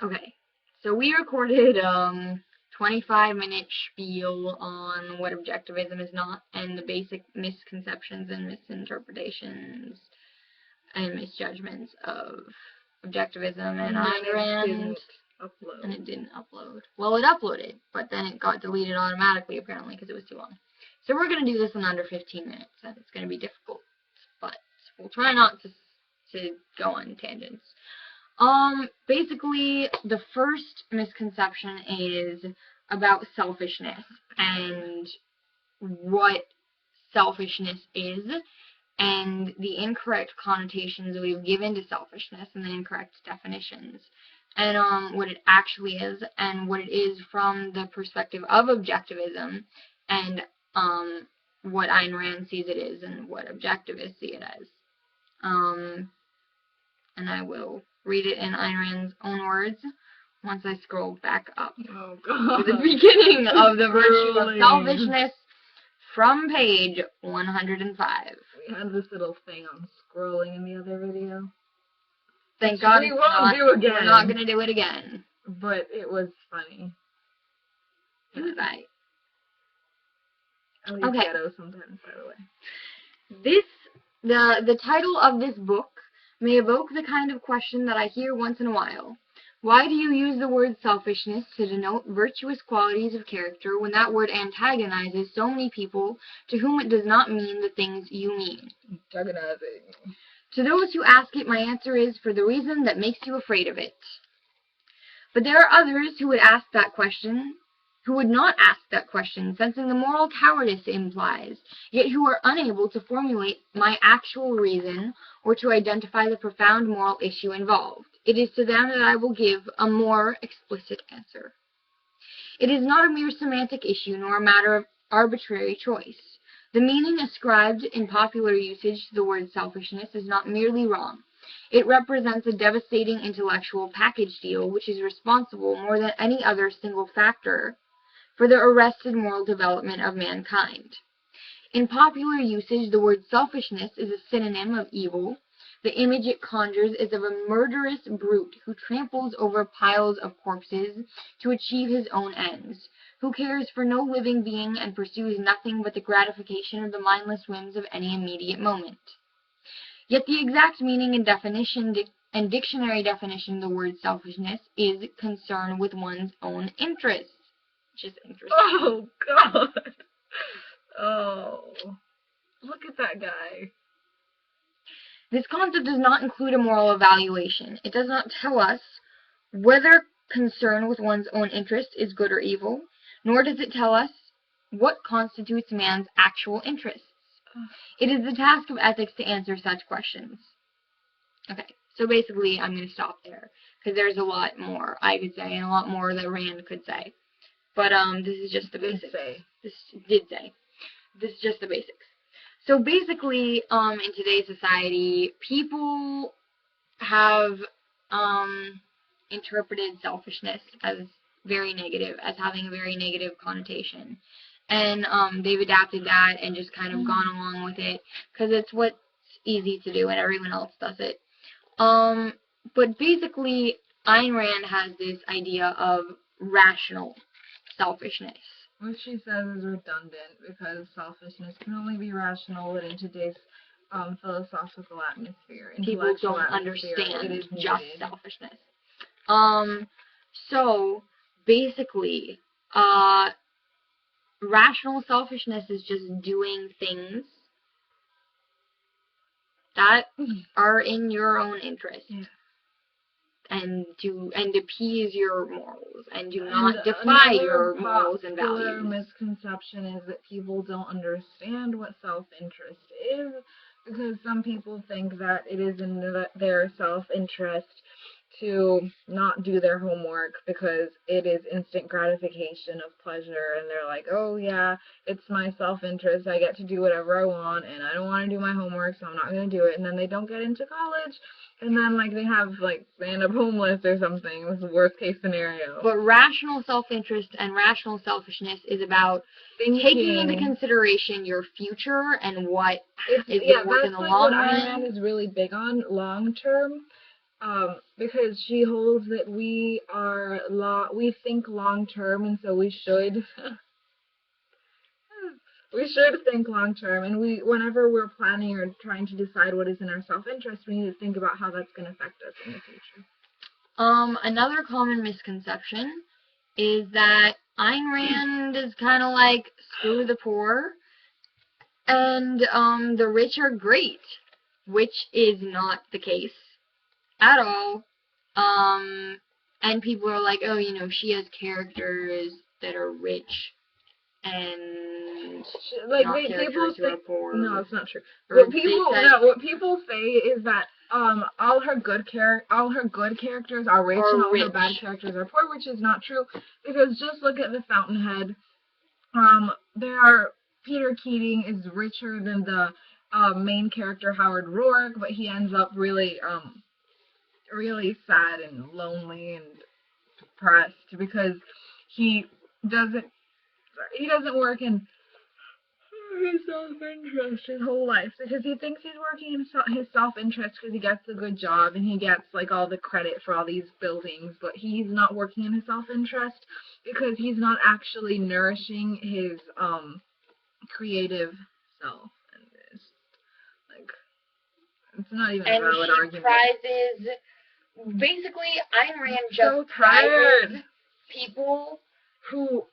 Okay, so we recorded 25-minute spiel on what objectivism is not and the basic misconceptions and misinterpretations and misjudgments of objectivism and Ayn Rand. And it didn't upload. Well, it uploaded, but then it got deleted automatically apparently because it was too long. So we're going to do this in under 15 minutes, and it's going to be difficult, but we'll try not to go on tangents. Basically, the first misconception is about selfishness and what selfishness is and the incorrect connotations we've given to selfishness and the incorrect definitions and what it actually is and what it is from the perspective of objectivism and what Ayn Rand sees it is and what objectivists see it as. And I will read it in Ayn Rand's own words once I scroll back up to the beginning of the virtue of selfishness from page 105. We had this little thing on scrolling in the other video. Thank God we won't do again. We're not going to do it again. But it was funny. It was right. I leave ghetto sometimes, by the way. The title of this book may evoke the kind of question that I hear once in a while. Why do you use the word selfishness to denote virtuous qualities of character when that word antagonizes so many people to whom it does not mean the things you mean? Antagonizing. To those who ask it, my answer is for the reason that makes you afraid of it. But there are others who would not ask that question, sensing the moral cowardice it implies, yet who are unable to formulate my actual reason or to identify the profound moral issue involved. It is to them that I will give a more explicit answer. It is not a mere semantic issue, nor a matter of arbitrary choice. The meaning ascribed in popular usage to the word selfishness is not merely wrong. It represents a devastating intellectual package deal which is responsible more than any other single factor for the arrested moral development of mankind. In popular usage, the word selfishness is a synonym of evil. The image it conjures is of a murderous brute who tramples over piles of corpses to achieve his own ends, who cares for no living being and pursues nothing but the gratification of the mindless whims of any immediate moment. Yet the exact meaning and definition and dictionary definition of the word selfishness is concern with one's own interests. Which is interesting. Oh, God. Oh. Look at that guy. This concept does not include a moral evaluation. It does not tell us whether concern with one's own interest is good or evil, nor does it tell us what constitutes man's actual interests. It is the task of ethics to answer such questions. Okay, so basically I'm going to stop there, because there's a lot more I could say, and a lot more that Rand could say. But this is just the basics. This is just the basics. So basically, in today's society, people have interpreted selfishness as very negative, as having a very negative connotation. And they've adapted that and just kind of gone along with it, because it's what's easy to do and everyone else does it. But basically, Ayn Rand has this idea of rational selfishness. Which she says is redundant because selfishness can only be rational in today's philosophical atmosphere. People don't understand just selfishness. So basically, rational selfishness is just doing things that are in your own interest. Yeah. And to appease your morals, and do not defy your morals and values. Another misconception is that people don't understand what self-interest is, because some people think that it is in their self-interest to not do their homework because it is instant gratification of pleasure, and they're like, oh yeah, it's my self-interest, I get to do whatever I want, and I don't want to do my homework, so I'm not going to do it, and then they don't get into college, and then they end up homeless or something. This is the worst case scenario. But rational self-interest and rational selfishness is about taking into consideration your future and what is going to work in the long run. What Ayn Rand is really big on long term. because she holds that we think long term, and so we should think long term, and whenever we're planning or trying to decide what is in our self-interest, we need to think about how that's going to affect us in the future. Another common misconception is that Ayn Rand is kind of like screw the poor and the rich are great, which is not the case at all. And people are like, oh, she has characters that are rich and like not characters who are poor. No, it's not true. What people say is that all her good characters are rich and all her bad characters are poor, which is not true, because just look at the Fountainhead. Peter Keating is richer than the main character Howard Rourke, but he ends up really sad and lonely and depressed because he doesn't work in his self-interest his whole life, because he thinks he's working in his self-interest because he gets a good job and he gets like all the credit for all these buildings, but he's not working in his self-interest because he's not actually nourishing his creative self, and it's not even a valid argument. Basically, Ayn Rand just prizes people who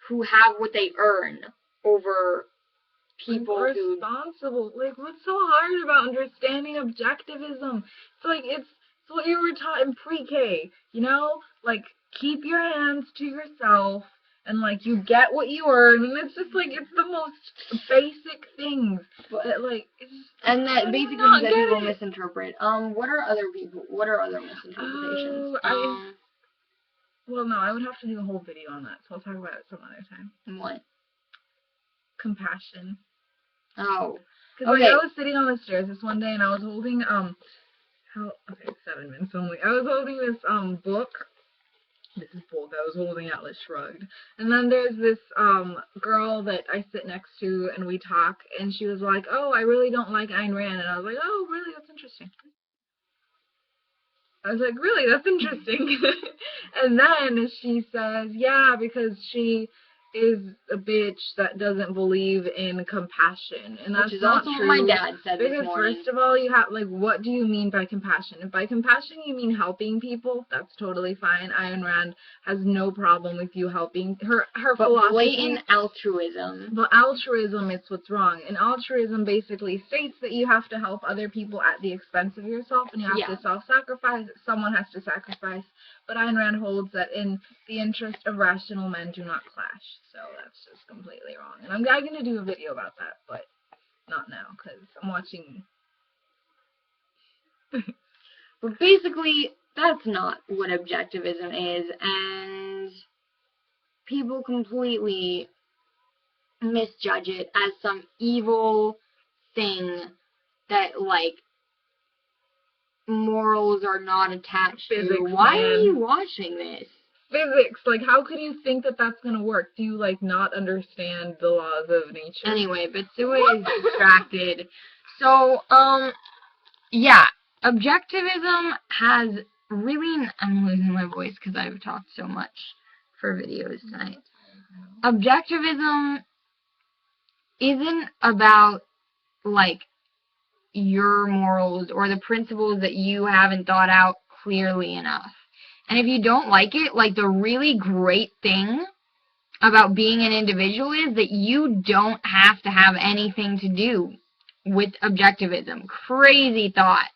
have what they earn over people who responsible. Like, what's so hard about understanding objectivism? It's what you were taught in pre-K, like, keep your hands to yourself, and like, you get what you earn, and it's just like, it's the most basic things that like, and that basically that people misinterpret. What are other misinterpretations? Well, no, I would have to do a whole video on that, so I'll talk about it some other time. What? Compassion. Oh. Because I was sitting on the stairs this one day, and I was holding, 7 minutes only. I was holding this, book. This is bold. I was holding Atlas Shrugged. And then there's this, girl that I sit next to, and we talk, and she was like, oh, I really don't like Ayn Rand. And I was like, oh, really? That's interesting. I was like, really? That's interesting. And then she says, yeah, because she is a bitch that doesn't believe in compassion, and that's not true. What my dad said this morning. Because first of all, you have what do you mean by compassion? If by compassion you mean helping people, that's totally fine. Ayn Rand has no problem with you helping her philosophy. Blatant altruism. But altruism is what's wrong, and altruism basically states that you have to help other people at the expense of yourself, and you have to self-sacrifice. Someone has to sacrifice. But Ayn Rand holds that in the interest of rational men do not clash. So that's just completely wrong. And I'm going to do a video about that, but not now, because I'm watching. But basically, that's not what objectivism is, and people completely misjudge it as some evil thing that, like, morals are not attached to. Why are you watching this? Physics, like, how could you think that that's gonna work? Do you, like, not understand the laws of nature? Anyway, but Sue is distracted. So, yeah, objectivism has really, I'm losing my voice because I've talked so much for videos tonight. Objectivism isn't about, like, your morals or the principles that you haven't thought out clearly enough. And if you don't like it, like, the really great thing about being an individual is that you don't have to have anything to do with objectivism. Crazy thought.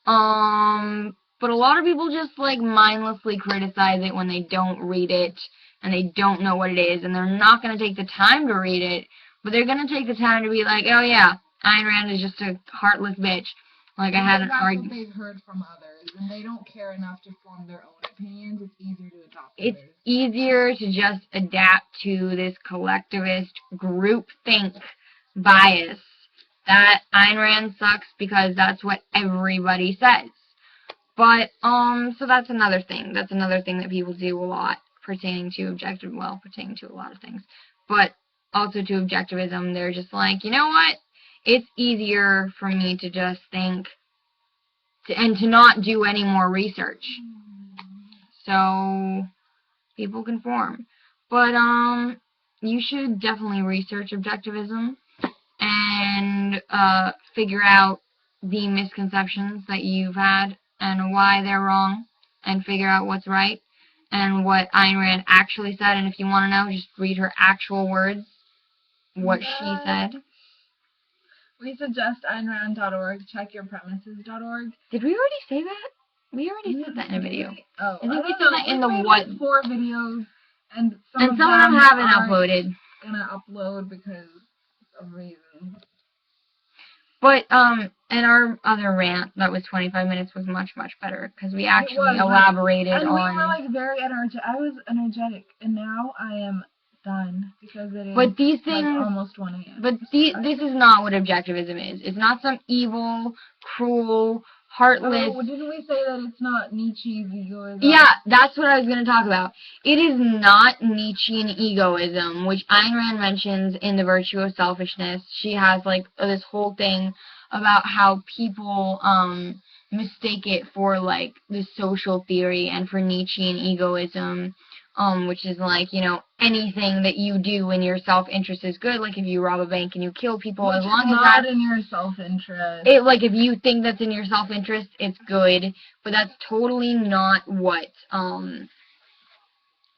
But a lot of people just, like, mindlessly criticize it when they don't read it and they don't know what it is, and they're not going to take the time to read it, but they're going to take the time to be like, oh yeah, Ayn Rand is just a heartless bitch. Like, I had an argument. That's what they've heard from others, and they don't care enough to form their own opinions. It's easier to adopt It's others. easier to just adapt to this collectivist groupthink bias that Ayn Rand sucks because that's what everybody says. But, so that's another thing. That's another thing that people do a lot pertaining to pertaining to a lot of things. But also to objectivism, they're just like, you know what? It's easier for me to just think and to not do any more research. So people can form. But you should definitely research objectivism and figure out the misconceptions that you've had and why they're wrong, and figure out what's right and what Ayn Rand actually said. And if you want to know, just read her actual words, what she said. We suggest AynRand.org. Checkyourpremises.org. Did we already say that? We already said that in a video. Oh, I think we said that in the what? Like 4 videos, and some of them haven't uploaded. Gonna upload because of reasons. But and our other rant that was 25 minutes was much better because we actually elaborated and on. And we were like very energetic. I was energetic, and now I am done because it is. But these things, like almost 1 a.m. But this is not what objectivism is. It's not some evil, cruel, heartless. Oh, didn't we say that it's not Nietzsche's egoism? Yeah, that's what I was going to talk about. It is not Nietzschean egoism, which Ayn Rand mentions in The Virtue of Selfishness. She has like this whole thing about how people mistake it for like the social theory and for Nietzschean egoism, which is like, you know, anything that you do in your self-interest is good. Like if you rob a bank and you kill people, which as long as that's that's in your self-interest. Like if you think that's in your self-interest, it's good. But that's totally not what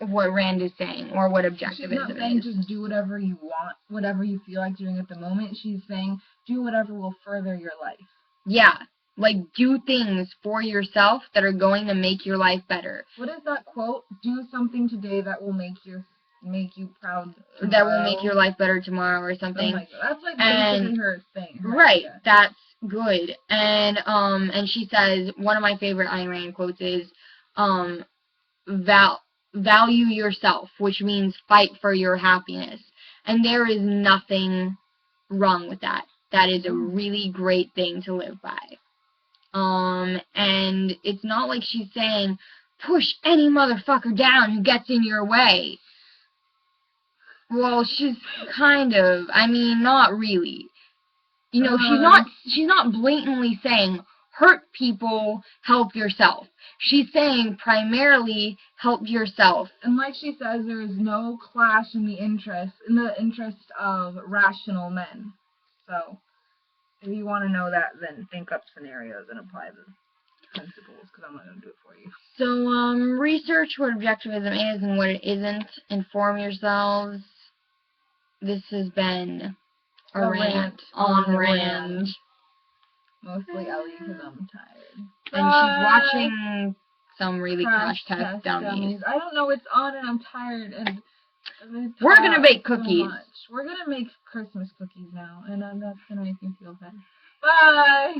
Rand is saying, or what objectivism is. She's not saying just do whatever you want, whatever you feel like doing at the moment. She's saying do whatever will further your life. Yeah, like do things for yourself that are going to make your life better. What is that quote? Do something today that will make you proud tomorrow. That will make your life better tomorrow, or something. Like that. That's like basically her thing. Right, that's good. And she says, one of my favorite Ayn Rand quotes is, value yourself, which means fight for your happiness. And there is nothing wrong with that. That is a really great thing to live by. And it's not like she's saying, push any motherfucker down who gets in your way. Well, she's kind of, I mean, not really. You know, she's not blatantly saying, hurt people, help yourself. She's saying primarily help yourself. And like she says, there is no clash in the interest of rational men. So, if you want to know that, then think up scenarios and apply the principles, because I'm not going to do it for you. So, research what objectivism is and what it isn't. Inform yourselves. This has been a rant on Rand. Mostly Ellie, because I'm tired. And she's watching some really crash test dummies. I don't know what's on, and I'm tired, and we're going to bake cookies. So we're going to make Christmas cookies now, and that's going to make me feel better. Bye!